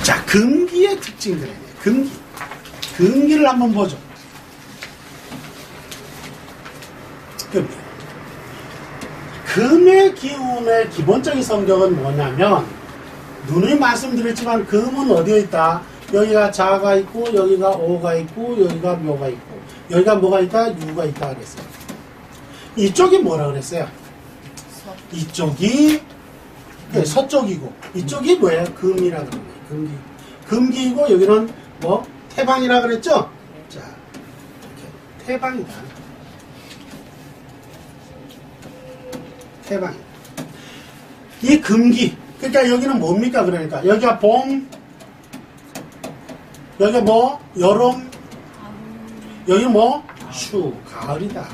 자, 금기의 특징들이네. 금기. 금기를 한번 보죠. 금기. 금의 기운의 기본적인 성격은 뭐냐면, 누누이 말씀드렸지만, 금은 어디에 있다? 여기가 자가 있고, 여기가 오가 있고, 여기가 묘가 있고, 여기가 뭐가 있다? 유가 있다 그랬어요. 이쪽이 뭐라 그랬어요? 이쪽이 서쪽이고, 이쪽이 뭐예요? 금이라 그런 거예요. 금기. 금기이고, 여기는 뭐? 태방이라 그랬죠? 자, 이렇게. 태방이다. 태방. 이 금기. 그러니까 여기는 뭡니까? 그러니까. 여기가 봄, 여기가 뭐? 여름, 여기 뭐? 추, 가을이다.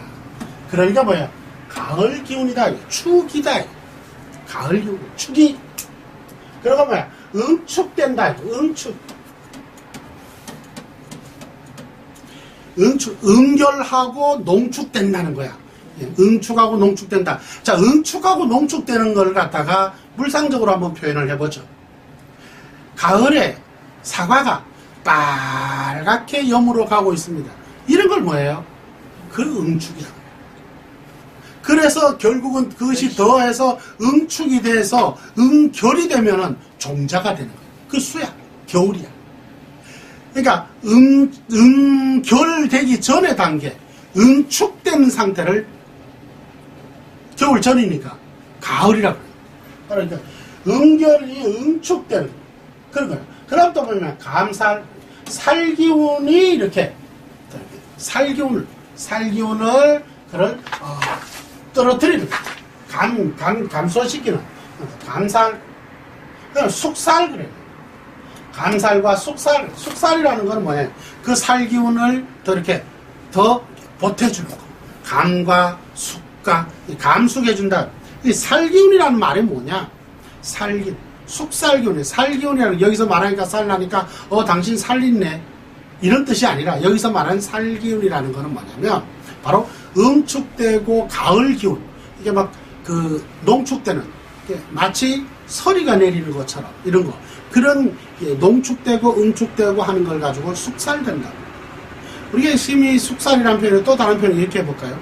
그러니까 뭐야? 가을 기운이다. 축이다. 가을 기운, 축이. 그러고 뭐야? 응축된다. 응축. 응결하고 농축된다는 거야. 응축하고 농축된다. 자, 응축하고 농축되는 걸 갖다가 물상적으로 한번 표현을 해보죠. 가을에 사과가 빨갛게 여물어 가고 있습니다. 이런 걸 뭐예요? 그 응축이라고. 그래서 결국은 그것이 더해서 응축이 돼서 응결이 되면은 종자가 되는 거예요. 그 수야. 겨울이야. 그러니까 응결되기 전의 단계, 응축된 상태를 겨울 전이니까 가을이라고 해요. 그러니까 응결이 응축되는 그런 거예요. 그럼 또 보면 살기운이 이렇게 살기운을 그런 떨어뜨리는 감소시키는 감살, 숙살 그래요. 감살과 숙살이라는 건 뭐예요? 그 살기운을 더 이렇게 더 보태주려고. 감과 숙과 감숙해준다. 이 살기운이라는 말이 뭐냐? 숙살기운이, 살기운이라는 여기서 말하니까 살나니까 당신 살린네. 이런 뜻이 아니라 여기서 말하는 살기운이라는 거는 뭐냐면 바로 응축되고 가을 기운. 이게 막 그 농축되는 마치 서리가 내리는 것처럼 이런 거. 그런 농축되고 응축되고 하는 걸 가지고 숙살된다. 우리가 심히 숙살이라는 표현을 또 다른 표현을 이렇게 해볼까요?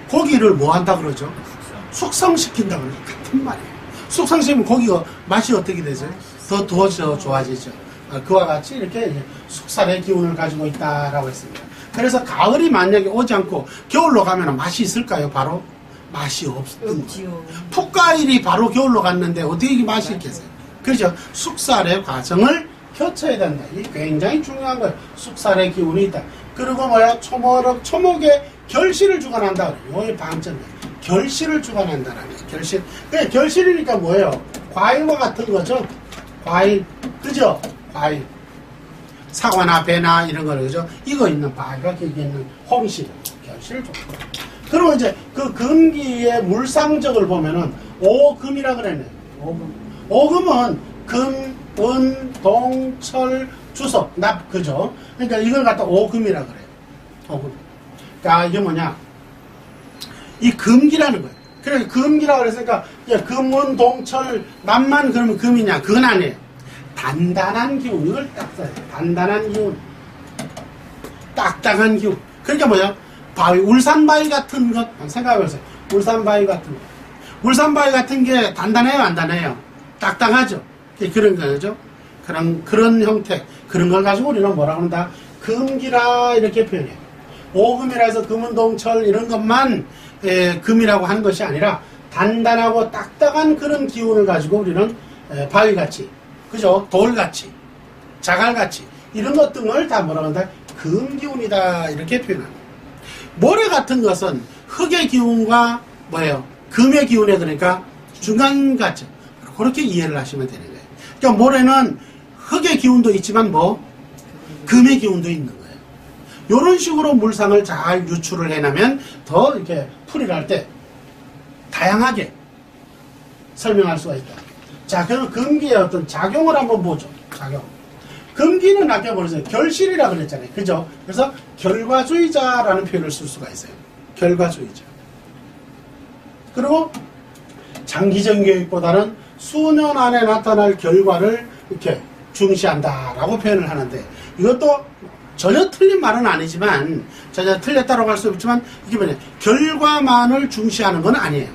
고기를 뭐 한다 그러죠? 숙성시킨다 그러죠. 같은 말이에요. 숙성시키면 고기가 맛이 어떻게 되죠? 더 좋아지죠. 그와 같이 이렇게 숙살의 기운을 가지고 있다라고 했습니다. 그래서 가을이 만약에 오지 않고 겨울로 가면 맛이 있을까요? 바로 맛이 없던 거예요. 풋과일이 바로 겨울로 갔는데 어떻게 이게 맛이 있겠어요? 그렇죠. 숙살의 과정을 거쳐야 된다. 이게 굉장히 중요한 거예요. 숙살의 기운이 있다. 그리고 뭐야? 초목에 결실을 주관한다. 이게 방점이에요. 결실을 주관한다라는 거예요. 결실. 그래, 결실이니까 뭐예요? 과일과 같은 거죠. 과일. 그죠? 과일. 사과나 배나 이런 거를, 그죠? 이거 있는 바위가 여기 있는 홍실. 결실을 주관한다. 그리고 이제 그 금기의 물상적을 보면은 오금이라 그랬네. 오금은 금, 은, 동, 철, 주석, 납, 그죠? 그러니까 이걸 갖다 오금이라 그래요. 오금. 그러니까 이게 뭐냐? 이 금기라는 거예요. 그래서 금기라고 그랬으니까, 금, 은, 동, 철, 납만 그러면 금이냐? 그건 아니에요. 단단한 기운. 이걸 딱 써야 돼요. 단단한 기운. 딱딱한 기운. 그러니까 뭐야? 바위, 울산바위 같은 것, 생각해보세요. 울산바위 같은 것. 울산바위 같은 게 단단해요, 안 단해요? 딱딱하죠? 그런 거죠? 그런 형태. 그런 걸 가지고 우리는 뭐라고 한다? 금기라, 이렇게 표현해요. 오금이라 해서 금은동철 이런 것만 금이라고 하는 것이 아니라 단단하고 딱딱한 그런 기운을 가지고 우리는 바위같이, 그죠? 돌같이, 자갈같이, 이런 것 등을 다 뭐라고 한다? 금기운이다, 이렇게 표현합니다. 모래 같은 것은 흙의 기운과 뭐예요? 금의 기운에 그러니까 중간같죠. 그렇게 이해를 하시면 되는 거예요. 그러니까 모래는 흙의 기운도 있지만 뭐 금의 기운도 있는 거예요. 이런 식으로 물상을 잘 유출을 해내면 더 이렇게 풀이를 할 때 다양하게 설명할 수가 있다. 자, 그럼 금기의 어떤 작용을 한번 보죠. 작용. 금기는 아까 보세요. 결실이라고 그랬잖아요. 그죠? 그래서 결과주의자라는 표현을 쓸 수가 있어요. 결과주의자. 그리고 장기적 교육보다는 수년 안에 나타날 결과를 이렇게 중시한다라고 표현을 하는데 이것도 전혀 틀린 말은 아니지만 전혀 틀렸다고 할 수 없지만 이게 뭐냐 결과만을 중시하는 건 아니에요.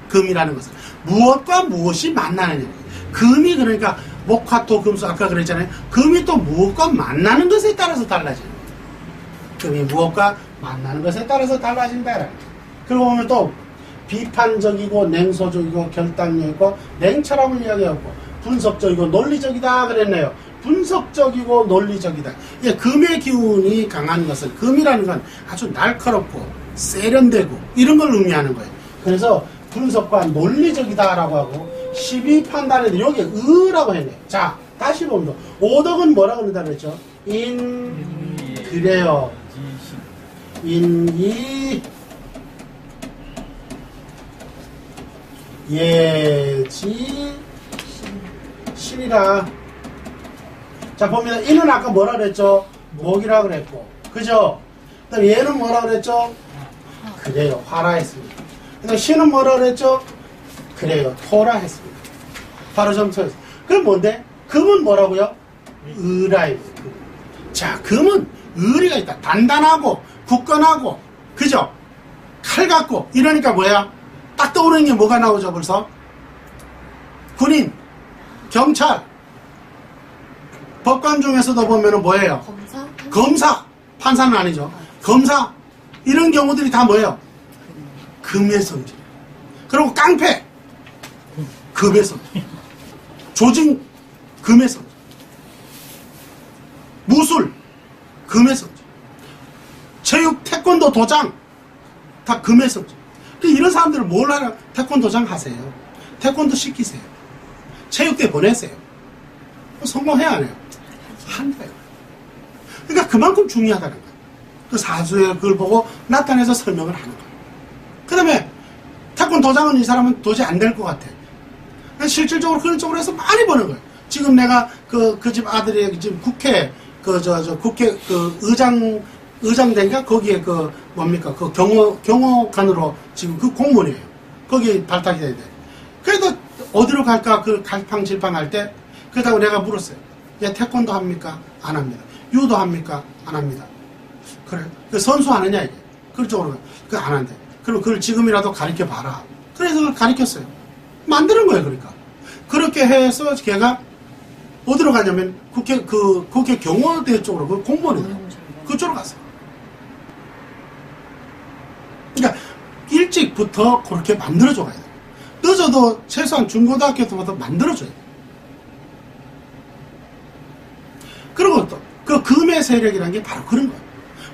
금이라는 것은 무엇과 무엇이 만나느냐. 금이 그러니까 목화토 금수 아까 그랬잖아요. 금이 또 무엇과 만나는 것에 따라서 달라지는 거예요. 금이 무엇과 만나는 것에 따라서 달라진다. 그리고 보면 또 비판적이고 냉소적이고 결단력이고 냉철함을 이야기하고 분석적이고 논리적이다 그랬네요. 분석적이고 논리적이다. 예, 금의 기운이 강한 것은 금이라는 건 아주 날카롭고 세련되고 이런 걸 의미하는 거예요. 그래서 분석과 논리적이다라고 하고 12 판단인데 여기 의라고 했네요. 자, 다시 보면 오덕은 뭐라고 그런다 그랬죠? 그래요. 인이 예지 신이라. 자 봅니다. 이는 아까 뭐라 그랬죠? 목이라 그랬고 그죠? 그다음 얘는 뭐라 그랬죠? 그래요. 화라 했습니다. 그다음 신은 뭐라 그랬죠? 그래요. 토라 했습니다. 바로 점수였어요. 그럼 뭔데? 금은 뭐라고요? 의라입니다. 자, 금은 의리가 있다. 단단하고 굳건하고 그죠? 칼 같고 이러니까 뭐야? 딱 떠오르는 게 뭐가 나오죠 벌써? 군인, 경찰, 법관 중에서도 보면은 뭐예요? 검사, 판사는 아니죠. 검사 이런 경우들이 다 뭐예요? 금의 성질. 그리고 깡패, 금의 성질. 조직, 금의 성질. 무술, 금의 성질. 체육, 태권도 도장 다 금의 성질. 이런 사람들을 뭘 하라? 태권도장 하세요. 태권도 시키세요. 체육대 보내세요. 성공해야 안 해요? 한대요. 그러니까 그만큼 중요하다는 거예요. 그 사주에 그걸 보고 나타내서 설명을 하는 거예요. 그 다음에 태권도장은 이 사람은 도저히 안 될 것 같아. 실질적으로 그런 쪽으로 해서 많이 버는 거예요. 지금 내가 그 집 아들이 지금 국회 국회 의장된가 거기에 뭡니까 경호관으로 지금 그 공무원이에요. 거기에 발탁이 돼야 돼. 그래도 어디로 갈까 갈팡질팡 할 때 그러다가 내가 물었어요. 얘 태권도 합니까? 안 합니다. 유도 합니까? 안 합니다. 그래. 선수 하느냐 이게. 그쪽으로 안 한대. 그럼 그걸 지금이라도 가르쳐 봐라. 그래서 그걸 가르쳤어요. 만드는 거예요. 그러니까 그렇게 해서 걔가 어디로 가냐면 국회 경호대 쪽으로 그 공무원이더라고요. 그쪽으로 갔어요. 그러니까 일찍부터 그렇게 만들어줘 가야 돼요. 늦어도 최소한 중고등학교 때부터 만들어줘야 돼요. 그리고 또 그 금의 세력이라는 게 바로 그런 거예요.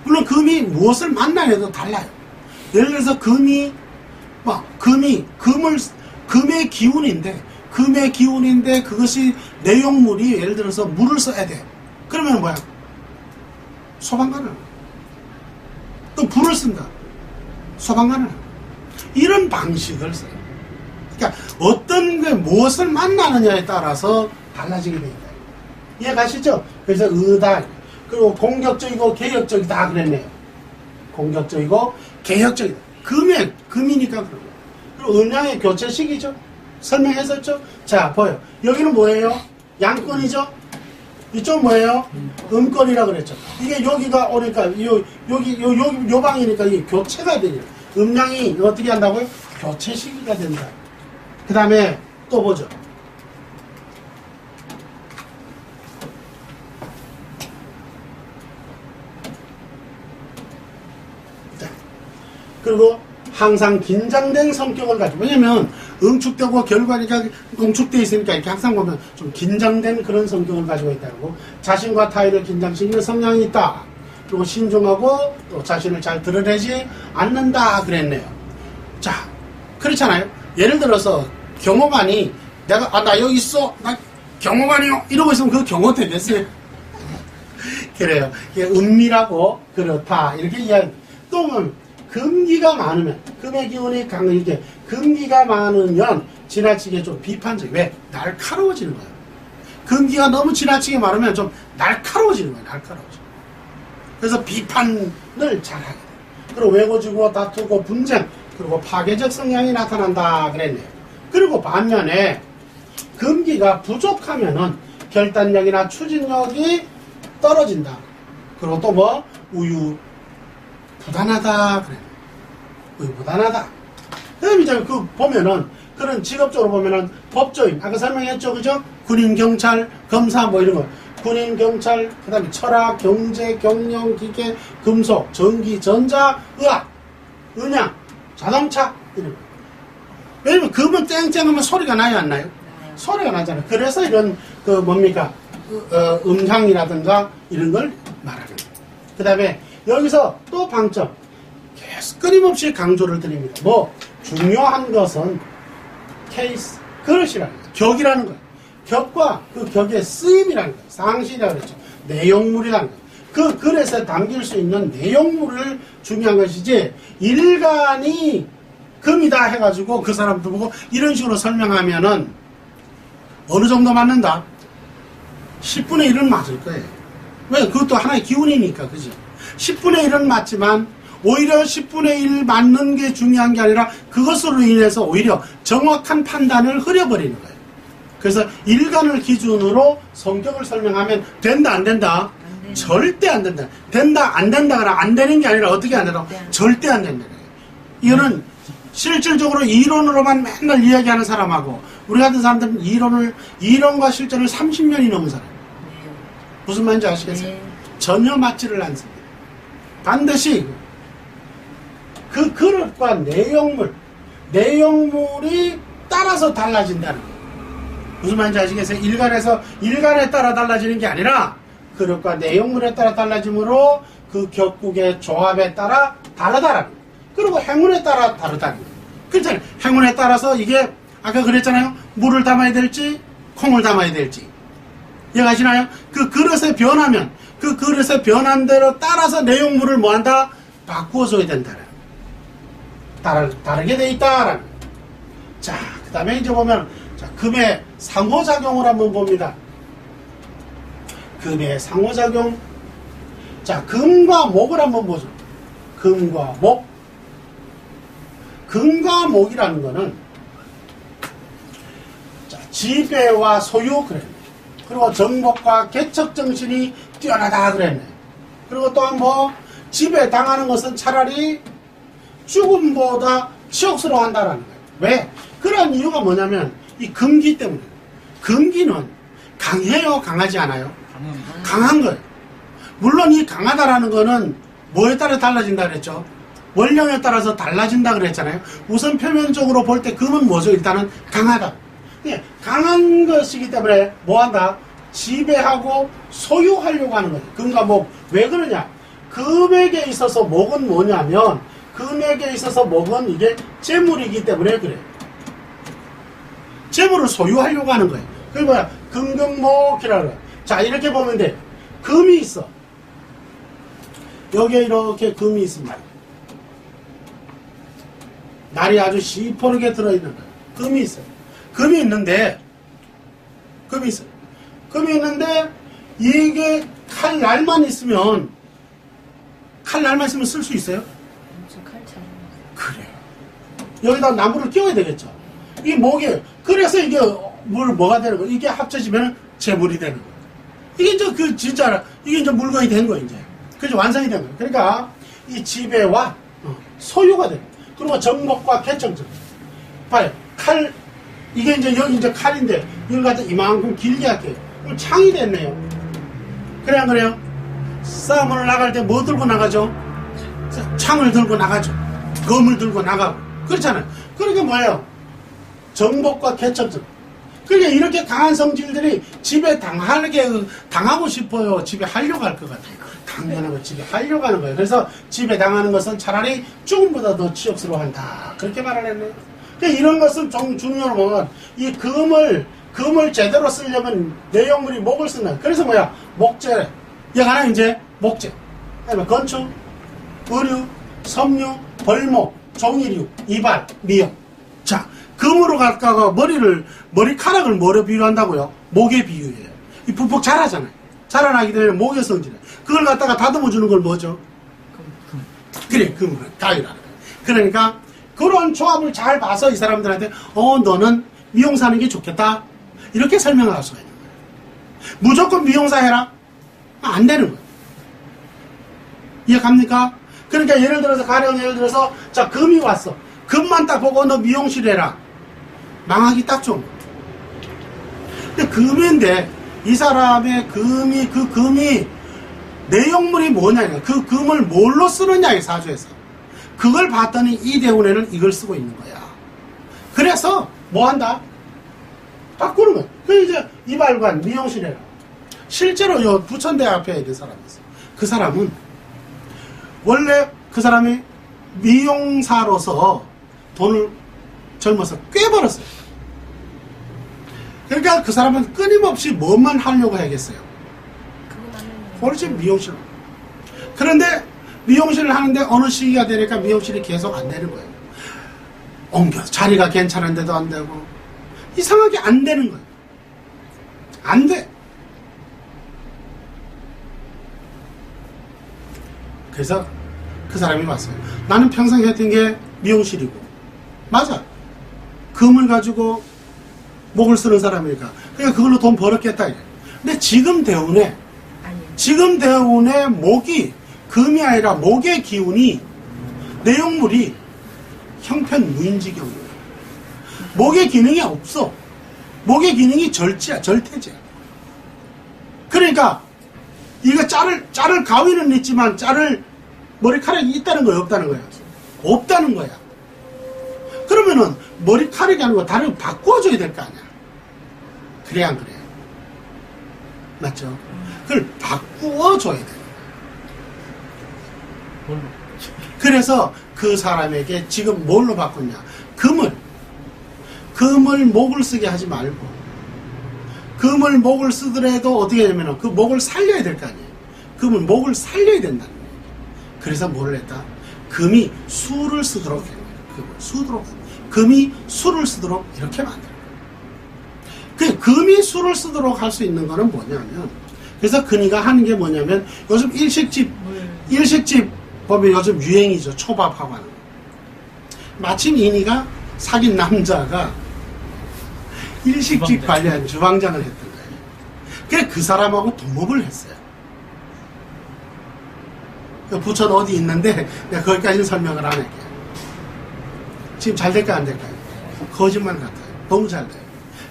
물론 금이 무엇을 만나야도 달라요. 예를 들어서 금의 기운인데 그것이 내용물이 예를 들어서 물을 써야 돼. 그러면 뭐야? 소방관을 또 불을 쓴다. 소방관을 이런 방식을 써요. 그러니까 어떤 게 무엇을 만나느냐에 따라서 달라지게 됩니다. 이해가시죠? 그래서 의다. 그리고 공격적이고 개혁적이다 그랬네요. 공격적이고 개혁적이다. 금이니까 그러고. 그리고 음양의 교체식이죠. 설명했었죠? 자, 보여. 여기는 뭐예요? 양권이죠? 이쪽 뭐예요? 음권이라 그랬죠. 이게 여기가 오니까 여기 요 방이니까 이게 교체가 되죠. 음양이 어떻게 한다고요? 교체시기가 된다. 그 다음에 또 보죠. 자, 그리고 항상 긴장된 성격을 가지고, 왜냐면 응축되고 결과니까 응축되어 있으니까 이렇게 항상 보면 좀 긴장된 그런 성격을 가지고 있다고. 자신과 타인을 긴장시키는 성향이 있다. 그리고 신중하고 또 자신을 잘 드러내지 않는다 그랬네요. 자, 그렇잖아요. 예를 들어서 경호관이 나 여기 있어, 나 경호관이요 이러고 있으면 그 경호 되겠어요? 그래요. 은밀하고 그렇다 이렇게 이야기. 또 금기가 많으면, 금의 기운이 강하게 금기가 많으면 지나치게 좀 비판적. 왜? 날카로워지는 거예요. 금기가 너무 지나치게 많으면 좀 날카로워지는 거예요. 날카로워져. 그래서 비판을 잘하게 돼요. 그리고 왜고지고 다투고 분쟁, 그리고 파괴적 성향이 나타난다 그랬네요. 그리고 반면에 금기가 부족하면은 결단력이나 추진력이 떨어진다. 그리고 또 뭐 우유부단하다 그래. 우유부단하다. 그다음에 이제 그 보면은 그런 직업적으로 보면은 법조인 아까 설명했죠, 그죠? 군인, 경찰, 검사 뭐 이런 거. 군인, 경찰, 그다음에 철학, 경제, 경영, 기계, 금속, 전기, 전자, 의학, 음향, 자동차 이런 거. 왜냐면 금은 땡땡하면 소리가 나요, 안 나요? 소리가 나잖아요. 그래서 이런 그 뭡니까 음향이라든가 이런 걸 말하는 거예요. 그 다음에 여기서 또 방점 계속 끊임없이 강조를 드립니다. 뭐 중요한 것은 케이스 그릇이라는 거예요. 격이라는 거예요. 격과 그 격의 쓰임이라는 거예요. 상실이라고 그랬죠. 내용물이라는 거예요. 그 글에서 담길 수 있는 내용물을 중요한 것이지 일간이 금이다 해가지고 그 사람들 보고 이런 식으로 설명하면은 어느 정도 맞는다? 10분의 1은 맞을 거예요. 왜? 그것도 하나의 기운이니까, 그죠? 10분의 1은 맞지만, 오히려 10분의 1 맞는 게 중요한 게 아니라, 그것으로 인해서 오히려 정확한 판단을 흐려버리는 거예요. 그래서 일간을 기준으로 성격을 설명하면, 된다, 안 된다? 절대 안 된다. 된다, 안 된다, 그러면 안 되는 게 아니라 어떻게 안 된다? 절대 안 된다. 이거는 실질적으로 이론으로만 맨날 이야기하는 사람하고, 우리 같은 사람들은 이론과 실전을 30년이 넘은 사람. 무슨 말인지 아시겠어요? 전혀 맞지를 않습니다. 반드시 그 그릇과 내용물이 따라서 달라진다는 거예요. 무슨 말인지 아시겠어요? 일간에 따라 달라지는 게 아니라 그릇과 내용물에 따라 달라지므로 그 격국의 조합에 따라 다르다라는 거예요. 그리고 행운에 따라 다르다는 거예요. 그렇잖아요. 행운에 따라서 이게 아까 그랬잖아요. 물을 담아야 될지 콩을 담아야 될지 이해가시나요? 그 그릇에 변하면 그 그릇에 변한 대로 따라서 내용물을 뭐한다? 바꾸어줘야 된다는 다르게 돼 있다라는. 자, 그 다음에 이제 보면 자, 금의 상호작용을 한번 봅니다. 금의 상호작용. 자, 금과 목을 한번 보죠. 금과 목. 금과 목이라는 거는 자, 지배와 소유 그랬네. 그리고 정복과 개척정신이 뛰어나다 그랬네. 그리고 또한 뭐 지배당하는 것은 차라리 죽음보다 치욕스러워한다라는 거예요. 왜? 그런 이유가 뭐냐면 이 금기 때문에. 금기는 강해요, 강하지 않아요? 강한 거예요. 물론 이 강하다라는 거는 뭐에 따라 달라진다 그랬죠? 원령에 따라서 달라진다 그랬잖아요. 우선 표면적으로 볼 때 금은 뭐죠? 일단은 강하다. 예, 강한 것이기 때문에 뭐한다? 지배하고 소유하려고 하는 거예요. 금과 목. 왜 그러냐? 금에게 있어서 목은 뭐냐면 금에게 있어서 목은 이게 재물이기 때문에 그래요. 재물을 소유하려고 하는 거예요. 그게 뭐야? 금금목이라고 해요. 자, 이렇게 보면 돼. 금이 있어. 여기에 이렇게 금이 있습니다. 날이 아주 시퍼렇게 들어있는 거예요. 금이 있어요. 금이 있는데 이게 칼날만 있으면 쓸 수 있어요? 그래요. 여기다 나무를 끼워야 되겠죠. 이 목에 그래서 이게 뭐가 되는 거예요? 이게 합쳐지면 재물이 되는 거예요. 이게 이제 진짜 이게 이제 물건이 된 거예요. 이제 그래서 완성이 된 거예요. 그러니까 이 지배와 소유가 돼요. 그리고 정목과 개척적. 봐요. 칼 이게 이제 여기 이제 칼인데 이걸 갖다 이만큼 길게 할게요. 그럼 창이 됐네요. 그래 안 그래요? 싸움을 나갈 때 뭐 들고 나가죠? 창을 들고 나가죠. 검을 들고 나가고 그렇잖아요. 그러니까 뭐예요? 정복과 개척적. 그러니까 이렇게 강한 성질들이 당하고 싶어요. 지배하려고 할 것 같아요. 당연한 거 지배하려고 하는 거예요. 그래서 지배당하는 것은 차라리 죽음보다 더 치욕스러워한다. 그렇게 말을 했네요. 그러니까 이런 것은 좀 중요한 보면 이 금을 제대로 쓰려면 내용물이 목을 쓴다. 그래서 뭐야? 목재. 여기 하나 이제 목재. 그다음에 건축, 의류, 섬유, 벌목, 종이류, 이발, 미역. 자, 금으로 갖다가 머리카락을 뭐로 비유한다고요? 목에 비유해요. 이 푹푹 자라잖아요. 자라나기 때문에 목의 성질이에요. 그걸 갖다가 다듬어 주는 걸 뭐죠? 그래, 금을 가위라는 거예요. 그러니까 그런 조합을 잘 봐서 이 사람들한테 너는 미용 사는 게 좋겠다. 이렇게 설명을 할 수가 있는 거예요. 무조건 미용사 해라? 안 되는 거예요. 이해갑니까? 그러니까 예를 들어서 가령 예를 들어서 자 금이 왔어. 금만 딱 보고 너 미용실 해라. 망하기 딱 좋은 거예요. 근데 금인데 이 사람의 금이 그 금이 내용물이 뭐냐 그 금을 뭘로 쓰느냐에 사주에서 그걸 봤더니 이 대운에는 이걸 쓰고 있는 거야. 그래서 뭐 한다? 바꾸는 거야. 그 이제 이발관 미용실 해라. 실제로 요 부천대 앞에 있는 사람이 있어. 그 사람은 원래 그 사람이 미용사로서 돈을 젊어서 꽤 벌었어요. 그러니까 그 사람은 끊임없이 뭐만 하려고 해야겠어요. 그렇지 미용실. 그런데 미용실을 하는데 어느 시기가 되니까 미용실이 계속 안 되는 거예요. 옮겨서 자리가 괜찮은데도 안 되고 이상하게 안 되는 거예요. 안 돼. 그래서 그 사람이 왔어요. 나는 평생 했던 게 미용실이고 맞아. 금을 가지고 목을 쓰는 사람이니까 그러니까 그걸로 돈 벌었겠다. 근데 지금 대운에 목이 금이 아니라 목의 기운이 내용물이 형편무인지경이에요. 목의 기능이 없어. 목의 기능이 절제야, 절퇴제야. 그러니까 이거 자를 가위는 있지만 자를 머리카락이 있다는 거야, 없다는 거야? 없다는 거야. 그러면은 머리카락이 아니고 다른 거 바꿔줘야 될 거 아니야. 그래야 안 그래요? 맞죠? 그걸 바꾸어줘야 돼요. 그래서 그 사람에게 지금 뭘로 바꿨냐? 금을 목을 쓰게 하지 말고 금을 목을 쓰더라도 어떻게 되냐면 그 목을 살려야 될 거 아니에요. 금을 목을 살려야 된다는 거예요. 그래서 뭐를 했다? 금이 수를 쓰도록 해요. 금이 수를 쓰도록 이렇게 만들어요. 그 금이 수를 쓰도록 할 수 있는 거는 뭐냐면 그래서 근이가 하는 게 뭐냐면 요즘 일식집 보면 요즘 유행이죠. 초밥하고 하는 거. 마침 이니가 사귄 남자가 일식집 관련 주방장을 했던 거예요. 그래서 그 사람하고 동업을 했어요. 부천 어디 있는데 내가 거기까지는 설명을 안 할게요. 지금 잘 될까요? 안 될까요? 거짓말 같아요. 너무 잘 돼요.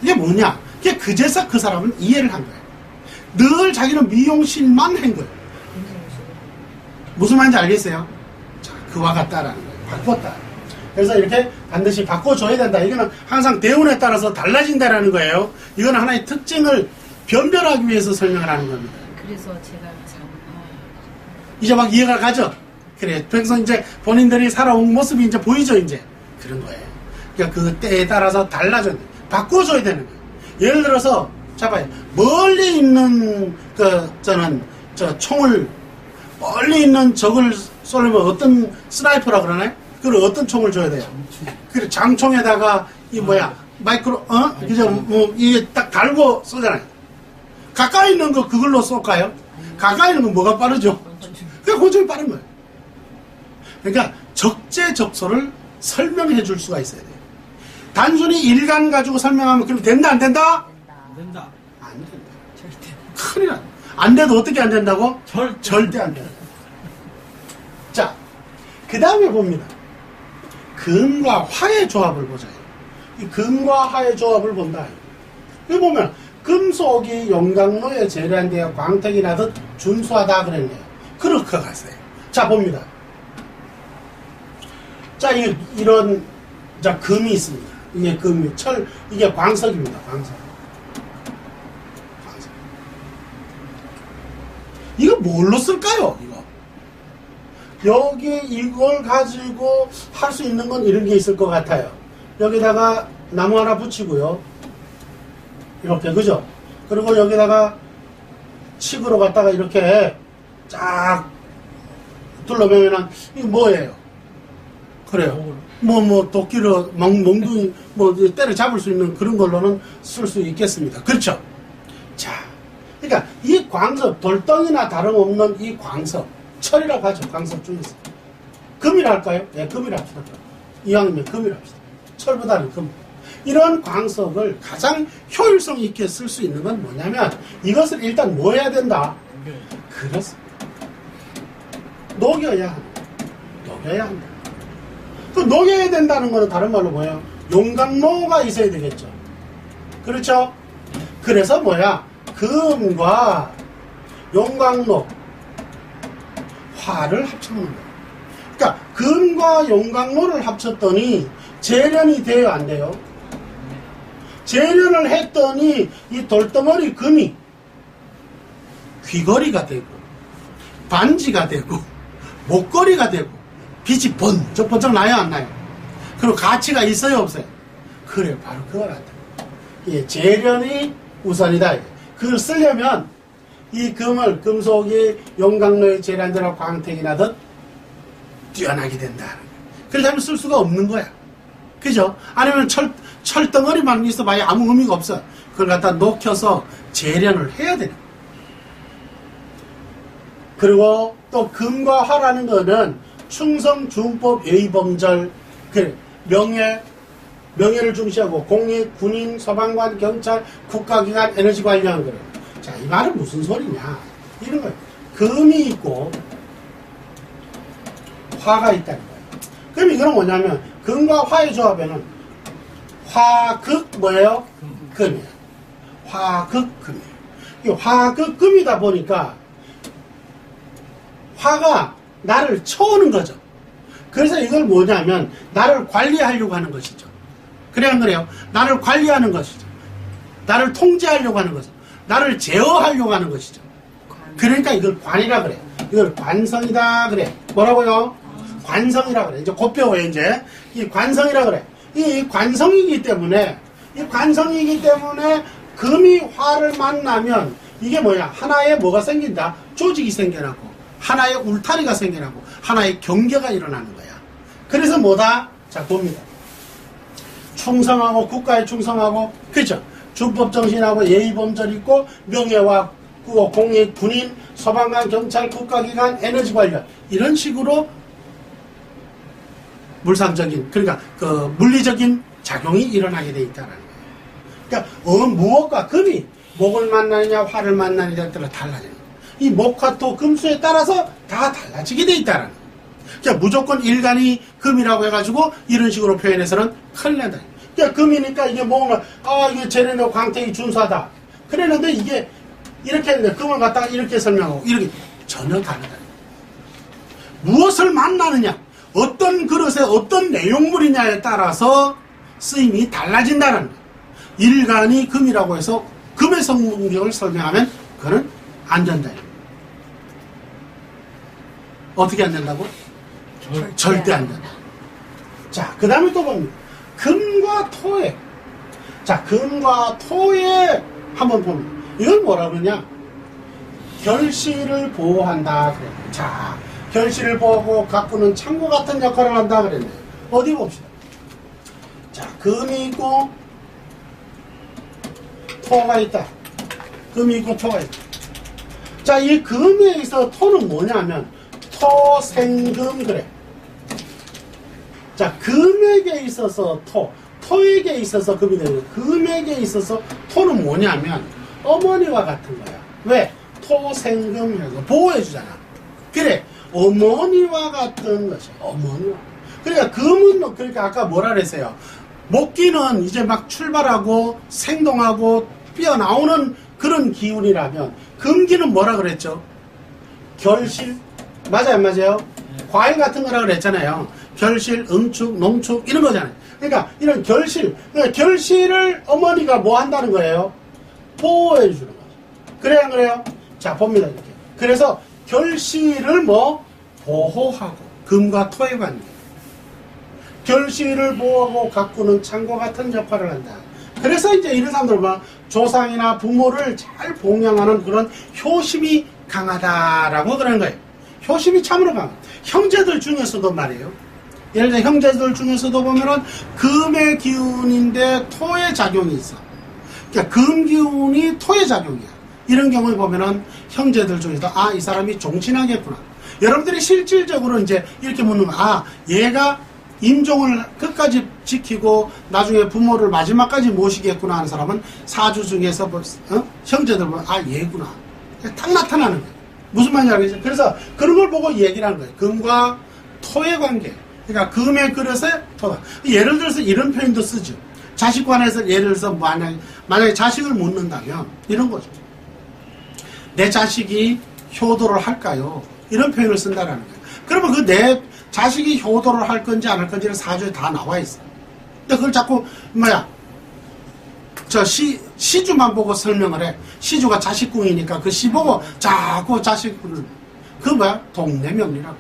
이게 뭐냐? 그제서 그 사람은 이해를 한 거예요. 늘 자기는 미용실만 한 거예요. 무슨 말인지 알겠어요? 자, 그와 같다라는 거예요. 바꿨다. 그래서 이렇게 반드시 바꿔줘야 된다. 이거는 항상 대운에 따라서 달라진다라는 거예요. 이건 하나의 특징을 변별하기 위해서 설명을 하는 겁니다. 그래서 제가 참 이제 막 이해가 가죠? 그래. 그래서 이제 본인들이 살아온 모습이 이제 보이죠, 이제. 그런 거예요. 그러니까 그 때에 따라서 달라져야 돼. 바꿔줘야 되는 거예요. 예를 들어서, 잡아요. 멀리 있는, 총을, 멀리 있는 적을 쏘려면 어떤 스나이퍼라 그러나요? 그걸 어떤 총을 줘야 돼요? 그래, 장총에다가, 그죠? 이게 딱 달고 쏘잖아요. 가까이 있는 거 그걸로 쏠까요? 가까이 있는 건 뭐가 빠르죠? 그냥 고정이 빠른 거예요. 그러니까 적재적소를 설명해 줄 수가 있어야 돼요. 단순히 일간 가지고 설명하면 그럼 된다 안 된다? 안 된다. 안 된다. 절대. 큰일 나. 안 돼도 어떻게 안 된다고? 절대 안 된다. 자, 그 다음에 봅니다. 금과 화의 조합을 보자. 이 금과 화의 조합을 본다. 여기 보면 금속이 용광로에 재련되어 광택이 나듯 준수하다 그랬네요. 그렇게 갔어요. 자, 봅니다. 자, 이런 금이 있습니다. 이게 금이 이게 광석입니다. 광석. 이거 뭘로 쓸까요? 여기 이걸 가지고 할 수 있는 건 이런 게 있을 것 같아요. 여기다가 나무 하나 붙이고요. 이렇게, 그죠? 그리고 여기다가 칡으로 갖다가 이렇게 쫙 둘러매면은 이거 뭐예요? 그래요. 도끼로 몽둥이 때려 잡을 수 있는 그런 걸로는 쓸 수 있겠습니다. 그렇죠? 자, 그러니까 이 광석, 돌덩이나 다름없는 이 광석, 철이라고 하죠. 광석 중에서. 금이라 할까요? 네, 금이라 합시다. 이왕이면 금이라 합시다. 철보다는 금. 이런 광석을 가장 효율성 있게 쓸 수 있는 건 뭐냐면 이것을 일단 뭐 해야 된다? 그렇습니다. 녹여야 한다. 녹여야 한다. 그 녹여야 된다는 거는 다른 말로 뭐예요? 용광로가 있어야 되겠죠. 그렇죠? 그래서 뭐야? 금과 용광로, 화를 합쳐놓는 거예요. 그러니까 금과 용광로를 합쳤더니 재련이 돼요, 안 돼요? 재련을 했더니 이 돌덩어리 금이 귀걸이가 되고 반지가 되고 목걸이가 되고 빛이 번쩍번쩍 나요, 안 나요? 그리고 가치가 있어요, 없어요? 그래, 바로 그걸 한다. 예, 재련이 우선이다. 그걸 쓰려면 이 금을 금속이 용광로에 재련되라 광택이 나듯 뛰어나게 된다. 그렇다면 쓸 수가 없는 거야. 그죠? 아니면 철덩어리만 있어봐야 아무 의미가 없어. 그걸 갖다 녹여서 재련을 해야 되는. 그리고 또 금과 화라는 거는 충성, 준법, 예의범절, 그래, 명예를 중시하고 공익, 군인, 소방관, 경찰, 국가기관, 에너지관련 그래. 자, 이 말은 무슨 소리냐? 이런 거예요. 금이 있고 화가 있다는 거예요. 그럼 이거는 뭐냐면 금과 화의 조합에는 화극 뭐예요? 금이에요. 화극 금이에요. 이 화극 금이다 보니까 화가 나를 쳐오는 거죠. 그래서 이걸 뭐냐면 나를 관리하려고 하는 것이죠. 그래 안 그래요? 나를 관리하는 것이죠. 나를 통제하려고 하는 것이죠. 나를 제어하려고 하는 것이죠. 그러니까 이걸 관이라 그래. 이걸 관성이다 그래. 뭐라고요? 관성이라 그래. 이제 곧 배워요, 이제. 이 관성이라 그래. 이 관성이기 때문에 금이 화를 만나면 이게 뭐야? 하나의 뭐가 생긴다? 조직이 생겨나고 하나의 울타리가 생겨나고 하나의 경계가 일어나는 거야. 그래서 뭐다? 자, 봅니다. 충성하고 국가에 충성하고 그죠? 준법정신하고 예의범절 있고 명예와 공익, 군인, 소방관, 경찰, 국가기관, 에너지관련 이런 식으로 물상적인 그러니까 그 물리적인 작용이 일어나게 돼 있다는 거예요. 그러니까 무엇과 금이 목을 만나느냐 화를 만나느냐에 따라 달라지는 거예요. 이 목화 토 금수에 따라서 다 달라지게 돼 있다는 거예요. 그러니까 무조건 일간이 금이라고 해가지고 이런 식으로 표현해서는 큰일 난다. 그러니까 금이니까 이게 뭔가 이게 재련의 광택이 준수하다. 그랬는데 이게 이렇게 했는데 금을 갖다가 이렇게 설명하고 이렇게 전혀 다르다. 무엇을 만나느냐 어떤 그릇에 어떤 내용물이냐에 따라서 쓰임이 달라진다는 거예요. 일간이 금이라고 해서 금의 성격을 설명하면 그거는 안 된다. 어떻게 안 된다고? 절대 안 된다. 자, 그 다음에 또 봅니다. 금과 토에. 자, 금과 토에 한번 봅니다. 이건 뭐라 그러냐? 결실을 보호한다. 그래. 자, 결실을 보호하고 가꾸는 창고 같은 역할을 한다. 그랬네. 어디 봅시다. 자, 금이 있고 토가 있다. 금이 있고 토가 있다. 자, 이 금에 있어 토는 뭐냐면 토생금 그래. 자, 금에게 있어서 토에게 있어서 금이 되는 거야. 금에게 있어서 토는 뭐냐면 어머니와 같은 거야. 왜? 토생금해서 보호해주잖아. 그래, 어머니와 같은 것이 어머니와. 그러니까 금은 그러니까 아까 뭐라 그랬어요? 목기는 이제 막 출발하고 생동하고 뛰어나오는 그런 기운이라면 금기는 뭐라 그랬죠? 결실. 맞아요, 맞아요? 과일 같은 거라 그랬잖아요. 결실, 응축, 농축 이런 거잖아요. 그러니까 이런 결실, 그러니까 결실을 어머니가 뭐 한다는 거예요? 보호해 주는 거죠. 그래요, 안 그래요? 자, 봅니다. 이렇게. 그래서 결실을 뭐 보호하고 금과 토에 관계. 결실을 보호하고 가꾸는 창고 같은 역할을 한다. 그래서 이제 이런 사람들 막 조상이나 부모를 잘 봉양하는 그런 효심이 강하다라고 그러는 거예요. 효심이 참으로 강해. 형제들 중에서도 말이에요. 예를 들어 형제들 중에서도 보면은 금의 기운인데 토의 작용이 있어. 그러니까 금 기운이 토의 작용이야. 이런 경우에 보면은 형제들 중에서 이 사람이 종친하겠구나. 여러분들이 실질적으로 이제 이렇게 묻는 거, 얘가 임종을 끝까지 지키고 나중에 부모를 마지막까지 모시겠구나 하는 사람은 사주 중에서 형제들 보면 아 얘구나 딱 나타나는 거예요. 무슨 말인지 알겠죠? 그래서 그런 걸 보고 얘기를 하는 거예요. 금과 토의 관계. 그러니까 금의 그릇에 토다. 예를 들어서 이런 표현도 쓰죠. 자식 관해서 예를 들어서 만약에 자식을 묻는다면 이런 거죠. 내 자식이 효도를 할까요? 이런 표현을 쓴다라는 거예요. 그러면 그 내 자식이 효도를 할 건지 안 할 건지는 사주에 다 나와 있어요. 근데 그걸 자꾸 시주만 보고 설명을 해. 시주가 자식궁이니까 그 시 보고 자꾸 자식궁을 동네명리라고.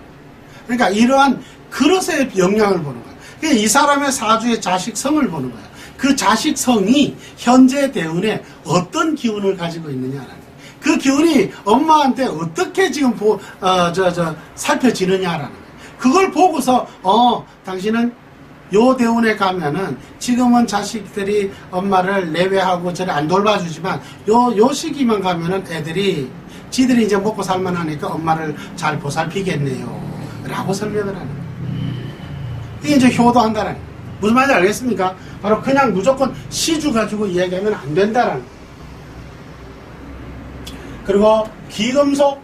그러니까 이러한 그릇의 영향을 보는 거야. 그러니까 이 사람의 사주의 자식성을 보는 거야. 그 자식성이 현재 대운에 어떤 기운을 가지고 있느냐라는 거야. 그 기운이 엄마한테 어떻게 지금 살펴지느냐라는 거야. 그걸 보고서 당신은 요 대운에 가면은 지금은 자식들이 엄마를 내외하고 저를 안 돌봐주지만 요 시기만 가면은 애들이 지들이 이제 먹고 살만하니까 엄마를 잘 보살피겠네요 라고 설명을 하는 거예요. 이게 이제 효도한다라는 거예요. 무슨 말인지 알겠습니까? 바로 그냥 무조건 시주 가지고 이야기하면 안 된다라는 거예요. 그리고 기금속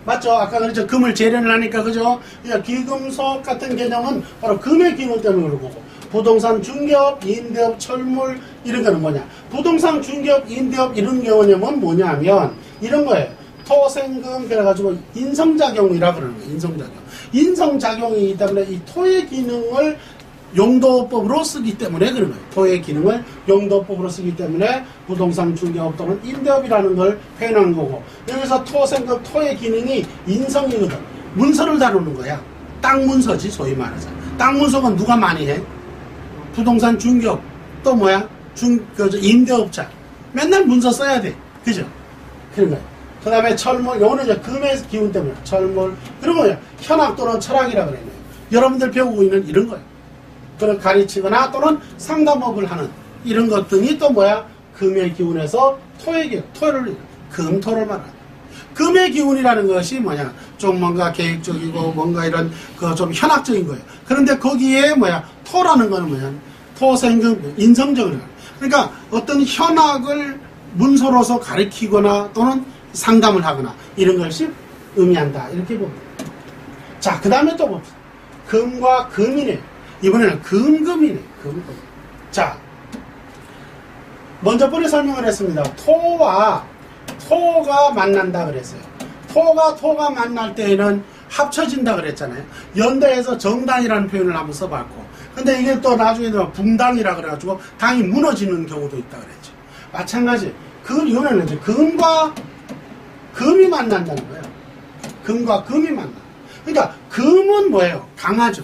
맞죠? 아까 그랬죠. 금을 재련을 하니까 그죠? 그러니까 기금속 같은 개념은 바로 금의 기운 때문에 그런 거고 부동산 중개업, 임대업, 철물 이런 거는 뭐냐? 부동산 중개업, 임대업 이런 개념은 뭐냐면 이런 거예요. 토생금 그래가지고 인성작용이라 그러는 거예요. 인성작용. 인성작용이기 때문에 이 토의 기능을 용도법으로 쓰기 때문에 그런 거예요. 토의 기능을 용도법으로 쓰기 때문에 부동산 중개업 또는 임대업이라는 걸 표현한 거고 여기서 토생금 토의 기능이 인성이거든. 문서를 다루는 거야. 땅 문서지 소위 말해서. 땅 문서가 누가 많이 해? 부동산 중개업 또 뭐야? 임대업자. 맨날 문서 써야 돼. 그죠? 그런 거예요. 그 다음에 철물, 요거는 이제 금의 기운 때문에 철물, 그런 거예요. 현학 또는 철학이라 그랬네요. 여러분들 배우고 있는 이런 거예요. 그걸 가르치거나 또는 상담업을 하는 이런 것 등이 또 뭐야? 금의 기운에서 토의 기운, 금토를 말하는. 금의 기운이라는 것이 뭐냐? 좀 뭔가 계획적이고 뭔가 이런 그 좀 현학적인 거예요. 그런데 거기에 뭐야? 토라는 거는 뭐냐? 토생금, 인성적으로. 그러니까 어떤 현학을 문서로서 가르치거나 또는 상담을 하거나 이런 것이 의미한다. 이렇게 봅니다. 자, 그 다음에 또 봅시다. 금과 금이네. 이번에는 금금이네. 금금. 자, 먼저 번에 설명을 했습니다. 토와 토가 만난다 그랬어요. 토가 만날 때에는 합쳐진다 그랬잖아요. 연대해서 정당이라는 표현을 한번 써봤고. 근데 이게 또 나중에 붕당이라 그래가지고 당이 무너지는 경우도 있다 그랬죠. 마찬가지. 이거는 이제 금과 금이 만난다는 거예요. 금과 금이 만나. 그러니까 금은 뭐예요? 강하죠.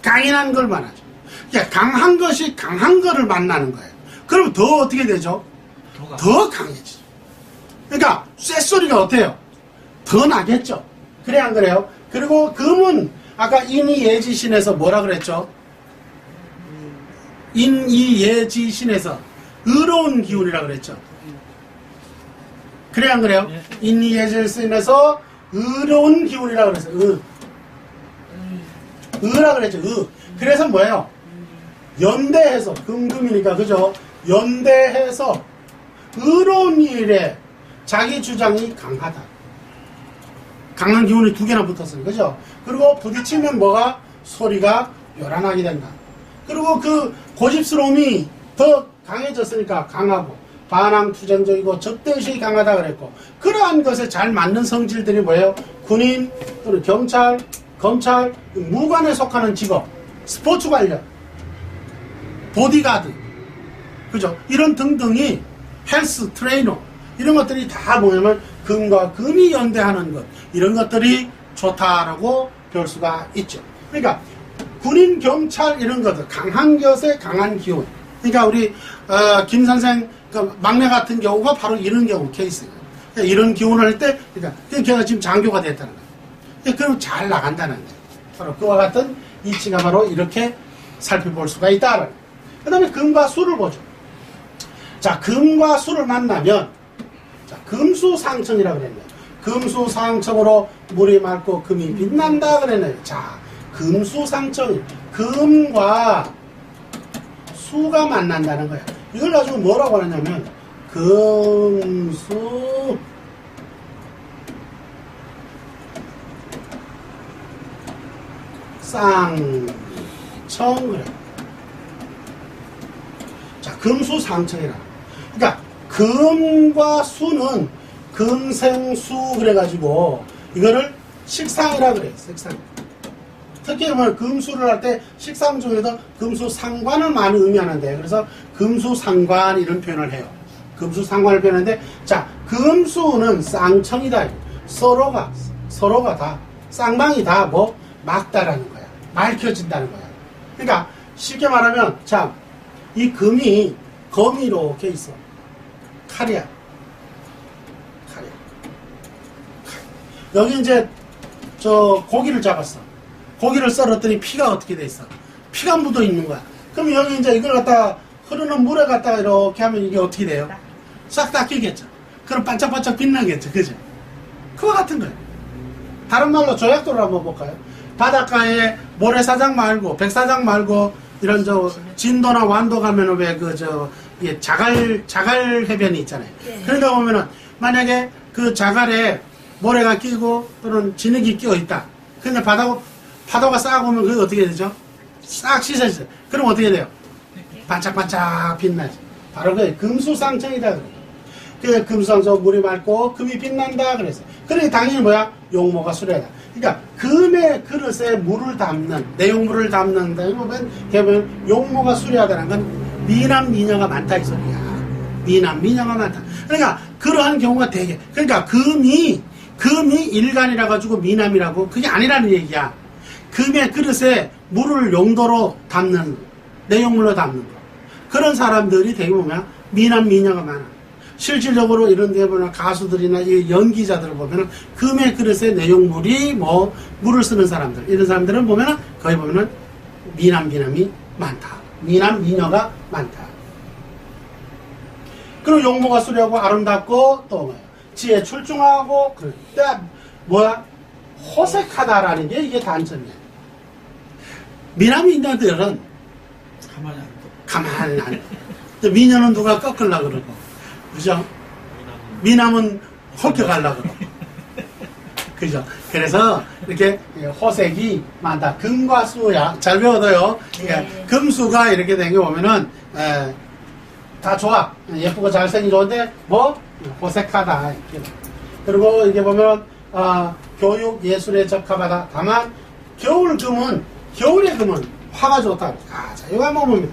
강인한 걸 말하죠. 그러니까 강한 것이 강한 거를 만나는 거예요. 그럼 더 어떻게 되죠? 더 강해지죠. 그러니까 쇳소리가 어때요? 더 나겠죠. 그래 안 그래요? 그리고 금은 아까 인이예지신에서 뭐라 그랬죠? 인이예지신에서 의로운 기운이라 그랬죠. 그래 안 그래요? 인이예지신에서 의로운 기운이라 그랬어요. 의라 그랬죠. 그래서 뭐예요? 연대해서 금금이니까 그죠? 연대해서 의로운 일에 자기 주장이 강하다. 강한 기운이 두 개나 붙었어요. 그죠? 그리고 부딪히면 뭐가? 소리가 요란하게 된다. 그리고 그 고집스러움이 더 강해졌으니까 강하고 반항투쟁적이고 적대의식이 강하다 그랬고 그러한 것에 잘 맞는 성질들이 뭐예요? 군인 또는 경찰 검찰, 무관에 속하는 직업, 스포츠 관련, 보디가드, 그죠? 이런 등등이 헬스, 트레이너, 이런 것들이 다 뭐냐면 금과 금이 연대하는 것, 이런 것들이 좋다라고 볼 수가 있죠. 그러니까 군인, 경찰 이런 것들, 강한 것에 강한 기운. 그러니까 우리 김 선생 그 막내 같은 경우가 바로 이런 경우 케이스예요. 그러니까 이런 기운을 할 때, 그러니까 걔가 지금 장교가 됐다는 거예요. 그럼 잘 나간다는 거예요. 바로 그와 같은 이치가 바로 이렇게 살펴볼 수가 있다. 그 다음에 금과 수를 보죠. 자, 금과 수를 만나면, 자, 금수상청이라고 그랬네요. 금수상청으로 물이 맑고 금이 빛난다 그랬네요. 자, 금수상청, 금과 수가 만난다는 거야. 이걸 가지고 뭐라고 하냐면 금수 쌍청 그래. 자, 금수상청이라. 그러니까 금과 수는 금생수 그래가지고 이거를 식상이라 그래. 식상. 특히 뭐 금수를 할 때 식상 중에도 금수상관을 많이 의미하는데 그래서 금수상관 이런 표현을 해요. 금수상관을 표현하는데 자, 금수는 쌍청이다. 서로가 다 쌍방이 다 뭐 막다라는 거야. 밝혀진다는 거야. 그러니까 쉽게 말하면 자, 이 금이 이렇게 있어. 칼이야. 칼이야. 여기 이제 저 고기를 잡았어. 고기를 썰었더니 피가 어떻게 돼 있어? 피가 묻어 있는 거야. 그럼 여기 이제 이걸 갖다가 흐르는 물에 갖다가 이렇게 하면 이게 어떻게 돼요? 싹 닦이겠죠. 그럼 반짝반짝 빛나겠죠. 그죠? 그와 같은 거예요. 다른 말로 조약도를 한번 볼까요? 바닷가에 모래사장 말고 백사장 말고 이런 저 진도나 완도 가면은 왜 그 저 자갈 해변이 있잖아요. 그러다 보면은 만약에 그 자갈에 모래가 끼고 또는 진흙이 끼어 있다. 근데 파도가 싹 오면 그게 어떻게 되죠? 싹 씻어져요. 그럼 어떻게 돼요? 반짝반짝 빛나지. 바로 그게 금수상청이다. 그래. 금수상청 물이 맑고 금이 빛난다. 그래서. 그러니 당연히 뭐야? 용모가 수려하다. 그러니까 금의 그릇에 물을 담는 내용물을 담는 데 보면 용모가 수려하다는 건 미남 미녀가 많다 이 소리야. 미남 미녀가 많다. 그러니까 그러한 경우가 되게 그러니까 금이 일간이라 가지고 미남이라고 그게 아니라는 얘기야. 금의 그릇에 물을 용도로 담는 내용물로 담는 거. 그런 사람들이 되게 보면 미남 미녀가 많아. 실질적으로 이런 데 보면 가수들이나 이 연기자들을 보면은 금의 그릇에 내용물이 뭐 물을 쓰는 사람들 이런 사람들은 보면은 거의 보면은 미남이 많다. 미남 미녀가 많다. 그리고 용모가 수려하고 아름답고 또 뭐야 지혜 출중하고 그때 뭐야 호색하다라는 게 이게 단점이야. 미남 미녀들은 가만히 안 돼. 미녀는 누가 꺾으려고 그러고 그죠? 미남은 헐켜가려고 그러고 그죠? 그래서 이렇게 호색이 많다. 금과 수야 잘 배워둬요. 네. 금수가 이렇게 된 게 보면은 다 좋아. 예쁘고 잘생긴 좋은데 뭐 호색하다. 그리고 이게 보면 교육 예술에 적합하다. 다만 겨울의 금은 화가 좋다. 자 이거 한번 봅니다.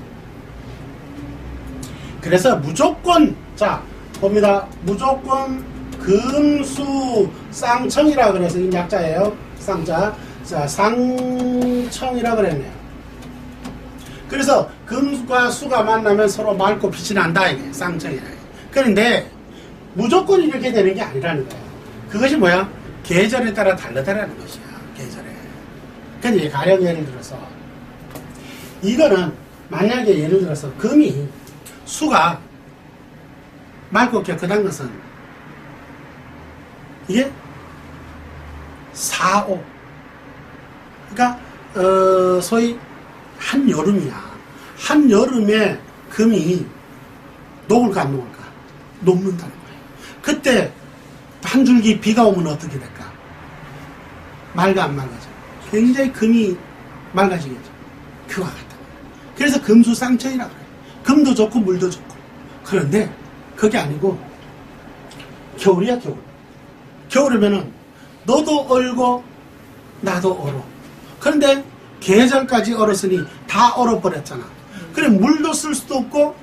그래서 무조건 자 봅니다. 무조건 금수 쌍청이라 그래서 이 약자예요. 쌍자. 자 상청이라 그랬네요. 그래서 금과 수가 만나면 서로 맑고 빛이 난다 이게 쌍청이라. 그런데 무조건 이렇게 되는 게 아니라는 거예요. 그것이 뭐야? 계절에 따라 다르다라는 것이야. 계절에. 근데 가령 예를 들어서 이거는 만약에 예를 들어서 금이 수가 맑고 깨끗한 것은 이게 4오 그러니까 소위 한여름이야. 한여름에 금이 녹을까 안 녹을까? 녹는다는 거예요. 그때 한 줄기 비가 오면 어떻게 될까? 맑아 안 맑아져? 굉장히 금이 맑아지겠죠. 그와 같다. 그래서 금수상청이라고 그래요. 금도 좋고 물도 좋고. 그런데 그게 아니고 겨울이야 겨울. 겨울이면은 너도 얼고 나도 얼어. 그런데 계절까지 얼었으니 다 얼어버렸잖아. 그래 물도 쓸 수도 없고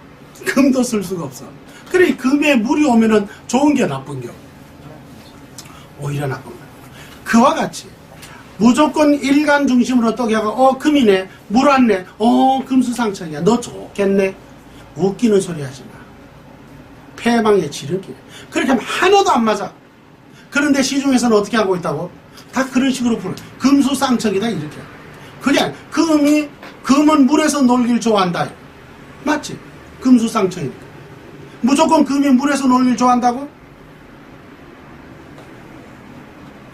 금도 쓸 수가 없어. 그래 금에 물이 오면은 좋은 게 나쁜 게 오히려 나쁜 거야. 그와 같이 무조건 일간 중심으로 떠겨가 금이네 물 왔네 금수상청이야 너 좋겠네 웃기는 소리 하지 마. 패망의 지름길. 그렇게 하면 하나도 안 맞아. 그런데 시중에서는 어떻게 하고 있다고? 다 그런 식으로 풀어. 금수상청이다 이렇게. 그냥 금은 물에서 놀길 좋아한다. 맞지? 금수상청이니까. 무조건 금이 물에서 놀길 좋아한다고?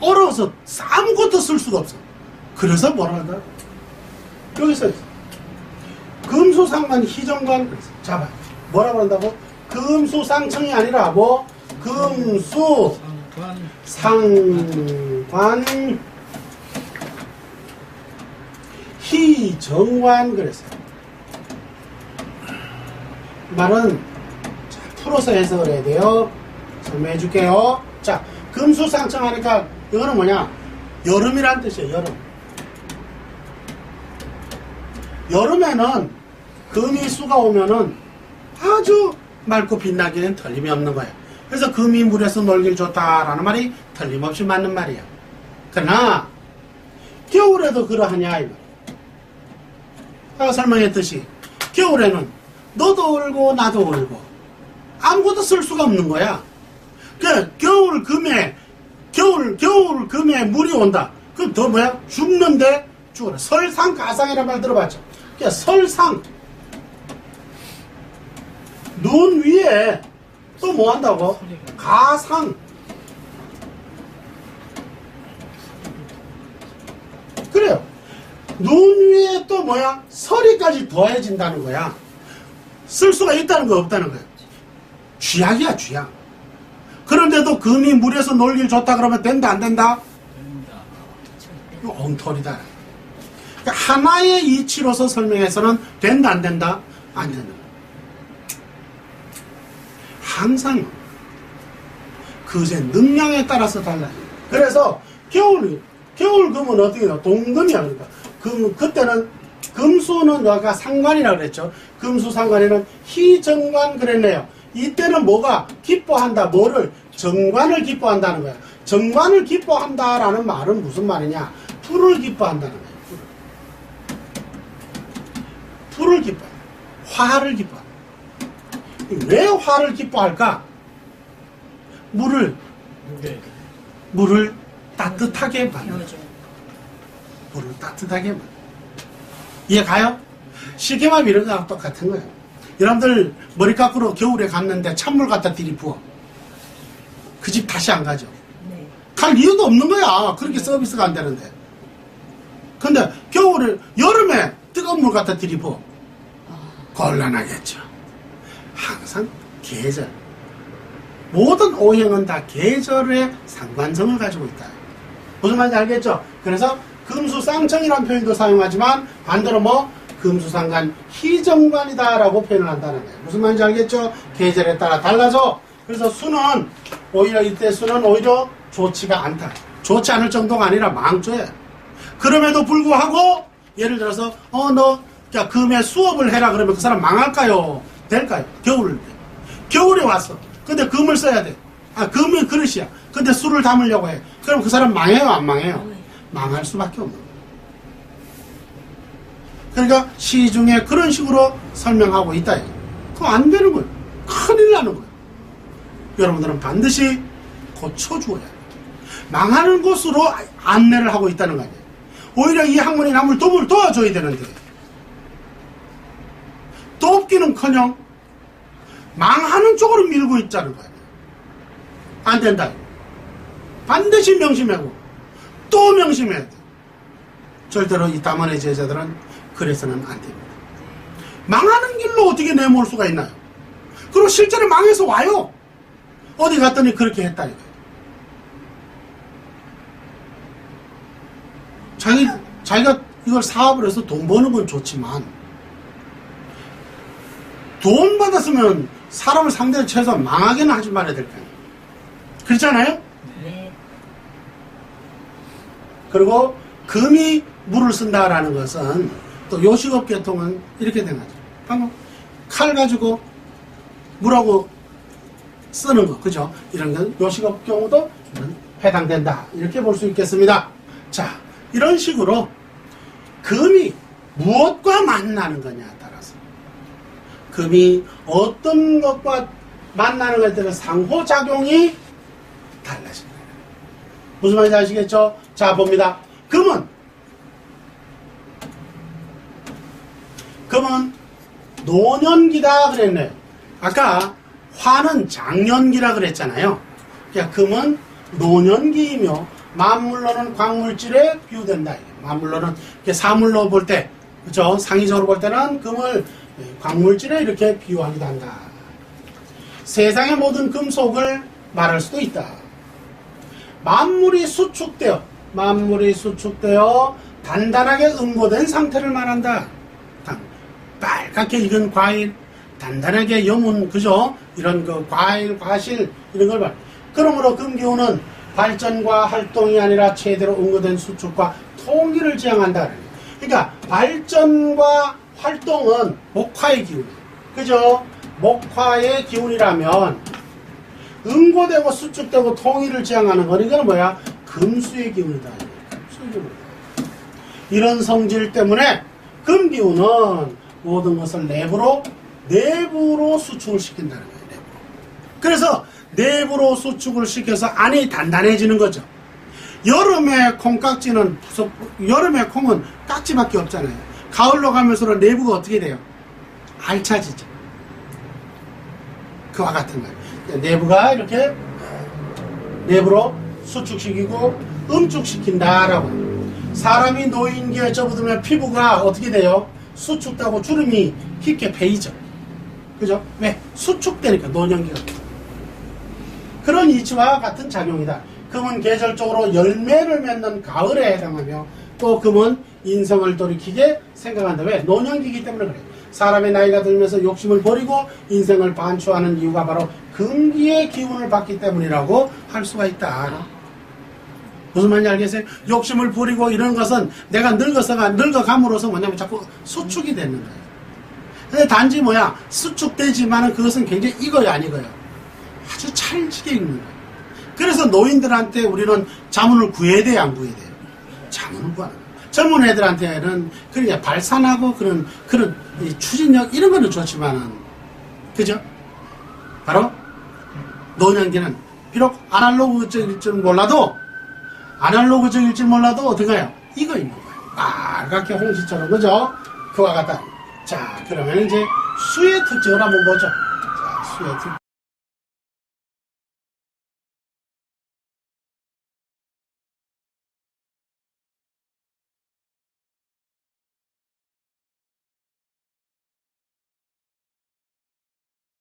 얼어서 아무것도 쓸 수가 없어. 그래서 뭐라 한다? 여기서 금수상관 희정관. 자, 봐. 뭐라 그런다고? 금수상청이 아니라 뭐? 금수상관 희정관 그랬어요. 말은 자, 풀어서 해석을 해야 돼요. 설명해 줄게요. 자, 금수상청 하니까 이거는 뭐냐? 여름이란 뜻이에요. 여름. 여름에는 금이 수가 오면은 아주 맑고 빛나기는 틀림이 없는 거예요. 그래서 금이 물에서 놀길 좋다라는 말이 틀림없이 맞는 말이에요. 그러나 겨울에도 그러하냐 이 말. 아까 설명했듯이 겨울에는 너도 울고 나도 울고 아무것도 쓸 수가 없는 거야. 그 겨울 금에 물이 온다. 그럼 더 뭐야? 죽는데 죽어라. 설상가상이라는 말 들어봤죠? 그러니까 설상 눈 위에 또 뭐 한다고? 가상. 그래요. 눈 위에 또 뭐야? 서리까지 더해진다는 거야. 쓸 수가 있다는 거 없다는 거야. 쥐약이야, 쥐약. 그런데도 금이 물에서 놀길 좋다 그러면 된다, 안 된다? 된다. 이거 엉터리다. 그러니까 하나의 이치로서 설명해서는 된다, 안 된다? 안 된다. 항상 그제 능량에 따라서 달라요. 그래서 겨울 금은 어떻게 해요? 동금이야. 그러니까 그때는 금수는 아까 상관이라고 그랬죠. 금수 상관에는 희정관 그랬네요. 이때는 뭐가 기뻐한다. 뭐를? 정관을 기뻐한다는 거야. 정관을 기뻐한다라는 말은 무슨 말이냐? 풀을 기뻐한다는 거야. 풀을 기뻐. 화를 기뻐. 왜 화를 기뻐할까? 물을 따뜻하게 만들어. 물을 따뜻하게 만들어. 이해 가요? 쉽게 말하면 이런 거랑 똑같은 거예요. 여러분들 머리 깎으러 겨울에 갔는데 찬물 갖다 들이부어. 그 집 다시 안 가죠. 네. 갈 이유도 없는 거야. 그렇게 서비스가 안 되는데. 근데 여름에 뜨거운 물 갖다 들이부어. 곤란하겠죠. 항상 계절. 모든 오행은 다 계절의 상관성을 가지고 있다. 무슨 말인지 알겠죠? 그래서 금수상청이라는 표현도 사용하지만 반대로 뭐 금수상관 희정관이다 라고 표현을 한다는 거예요. 무슨 말인지 알겠죠? 계절에 따라 달라져. 그래서 수는 오히려 이때 수는 오히려 좋지가 않다. 좋지 않을 정도가 아니라 망조야. 그럼에도 불구하고 예를 들어서 너 금에 수업을 해라 그러면 그 사람 망할까요? 될까요? 겨울에 왔어. 근데 금을 써야 돼. 금이 그릇이야. 근데 술을 담으려고 해. 그럼 그 사람 망해요? 안 망해요? 망할 수밖에 없는 거예요. 그러니까 시중에 그런 식으로 설명하고 있다. 그럼 안 되는 거예요. 큰일 나는 거예요. 여러분들은 반드시 고쳐주어야 돼요. 망하는 곳으로 안내를 하고 있다는 거 아니에요. 오히려 이 학문이 남을 도와줘야 되는데 돕기는커녕 망하는 쪽으로 밀고 있자는 거 아니에요. 안 된다. 반드시 명심하고 또 명심해야 돼. 절대로 이 담원의 제자들은 그래서는 안 됩니다. 망하는 길로 어떻게 내몰 수가 있나요? 그리고 실제로 망해서 와요. 어디 갔더니 그렇게 했다 이거예요. 자기가 이걸 사업을 해서 돈 버는 건 좋지만 돈 받았으면 사람을 상대로 최소한 망하게는 하지 말아야 될 거예요. 그렇잖아요? 네. 그리고 금이 물을 쓴다라는 것은 또 요식업 계통은 이렇게 된 거죠. 방금 칼 가지고 물하고 쓰는 거, 그죠? 이런 건 요식업 경우도 해당된다. 이렇게 볼 수 있겠습니다. 자, 이런 식으로 금이 무엇과 만나는 거냐에 따라서 금이 어떤 것과 만나는 것에 따라 상호작용이 달라집니다. 무슨 말인지 아시겠죠? 자, 봅니다. 금은 노년기다 그랬네요. 아까 화는 장년기라 그랬잖아요. 그러니까 금은 노년기이며 만물로는 광물질에 비유된다. 만물로는 사물로 볼 때 그죠? 상의적으로 볼 때는 금을 광물질에 이렇게 비유하기도 한다. 세상의 모든 금속을 말할 수도 있다. 만물이 수축되어 단단하게 응고된 상태를 말한다. 빨갛게 익은 과일, 단단하게 여문, 그죠? 이런 그 과일, 과실, 이런 걸 말. 그러므로 금기운은 발전과 활동이 아니라 제대로 응고된 수축과 통일을 지향한다. 그러니까 발전과 활동은 목화의 기운, 그죠? 목화의 기운이라면 응고되고 수축되고 통일을 지향하는 건 이거는 뭐야? 금수의 기운이다. 금수의 기운. 이런 성질 때문에 금기운은 모든 것을 내부로 수축을 시킨다는 거예요. 내부로. 그래서 내부로 수축을 시켜서 안이 단단해지는 거죠. 여름에 콩깍지는 여름에 콩은 깍지밖에 없잖아요. 가을로 가면서 내부가 어떻게 돼요? 알차지죠. 그와 같은 거예요. 내부가 이렇게 내부로 수축시키고 응축시킨다라고. 사람이 노인기에 접어들면 피부가 어떻게 돼요? 수축되고 주름이 깊게 패이죠. 그죠? 왜? 수축되니까 노년기가. 그런 이치와 같은 작용이다. 금은 계절적으로 열매를 맺는 가을에 해당하며 또 금은 인생을 돌이키게 생각한다. 왜? 노년기이기 때문에 그래요. 사람의 나이가 들면서 욕심을 버리고 인생을 반추하는 이유가 바로 금기의 기운을 받기 때문이라고 할 수가 있다. 무슨 말인지 알겠어요? 욕심을 부리고 이런 것은 내가 늙어감으로써 뭐냐면 자꾸 수축이 되는 거예요. 근데 단지 뭐야? 수축되지만은 그것은 굉장히 익어요, 안 익어요? 아주 찰지게 익는 거예요. 그래서 노인들한테 우리는 자문을 구해야 돼요, 안 구해야 돼요? 자문을 구하는 거예요. 젊은 애들한테는 그냥 발산하고 그런 추진력 이런 거는 좋지만은, 그죠? 바로 노년기는 비록 아날로그적일 줄 몰라도 어떤가요? 이거 있는 거예요. 빨갛게 홍시처럼, 그죠? 그와 같다. 자, 그러면 이제 수의 특징을 한번 보죠. 자, 수의 특징.